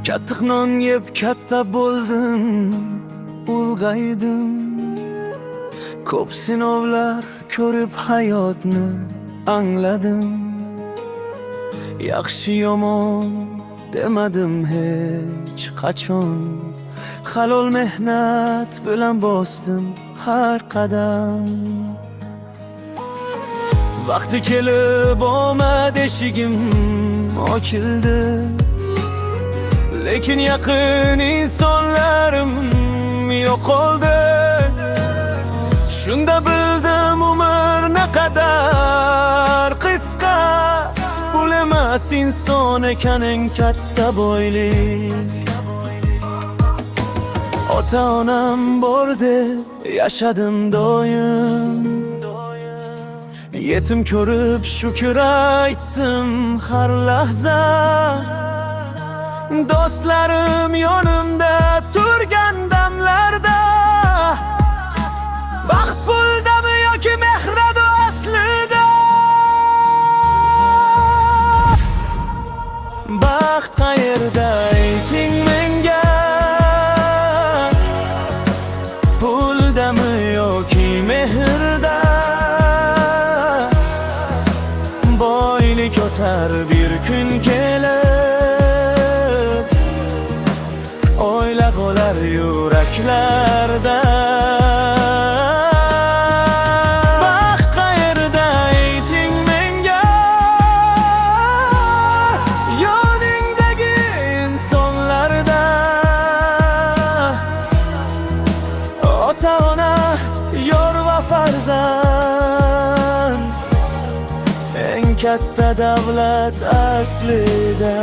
Qattiq non yeb katta bo'ldim, ulg'aydim. Ko'p sinovlar ko'rib hayotni angladim. Yaxshi yomon demadim hech qachon. Halol mehnat bilan bosdim har qadam. Vaqti kelib omad eshigim ochildi, lekin yaqin insonlarim yo'qoldi. Shunda bildim umr naqadar qisqa, pul emas inson ekan eng katta boylik. Ota-onam bor deb yashadim doim, yetim ko'rib shukr aytdim har lahza. Do'stlarim yonimda turgan damlarda, baxt puldami yoki mehradu aslida? Baxt qayerda ayting menga, puldami yoki mehrda? Boylik o'tar bir kun kelib, o'yla qolar yuraklarda. Baxt qayerda ayting menga, yoningdagi insonlarda. Ota-ona, yor va farzand eng katta davlat aslida.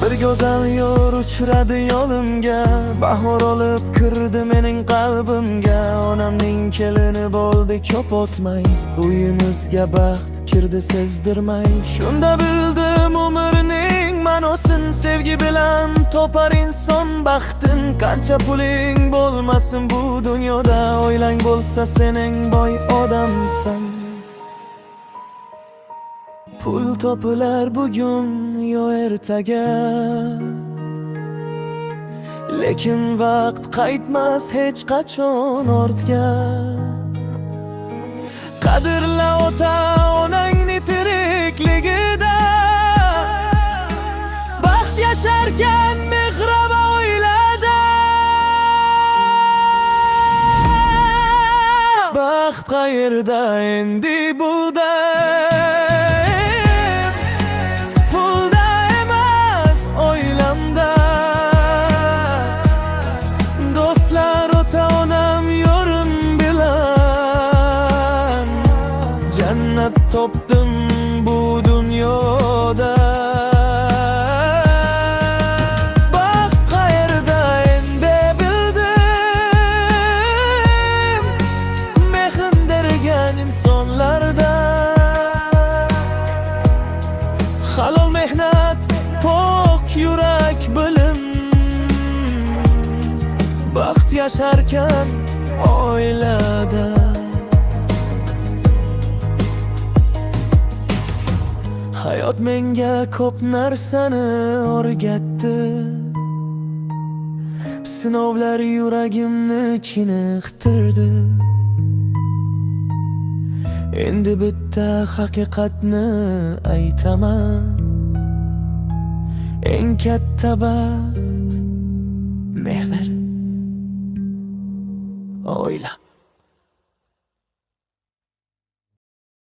Bir go'zal yor uchradi yo'limga, bahor olib kirdi mening qalbimga. Onamning kelini bo'ldi ko'p o'tmay, uyimizga baxt kirdi sezdirmay. Shunda bildim umrning ma'nosin, sevgi bilan topar inson baxtin. Qancha puling bo'lmasin bu dunyoda, o'ylang bo'lsa sen eng boy odamsan. Pul topilar bugun yo ertaga, lekin vaqt qaytmas hech qachon ortga. Qadrla ota-onangni tirikligida, baxt yasharkan mehraba oilada. Baxt qayerda endi buday? Jannat topdim bu dunyoda. Baxt qayerda endi bildim, mehr bergan insonlarda. Halol mehnat, pok yurak, bilim, baxt yasharkan oilada. Hayot menga ko'p narsani o'rgatdi, sinovlar yuragimni chiniqtirdi. Endi bitta haqiqatni aytaman, eng katta baxt mehr, oila.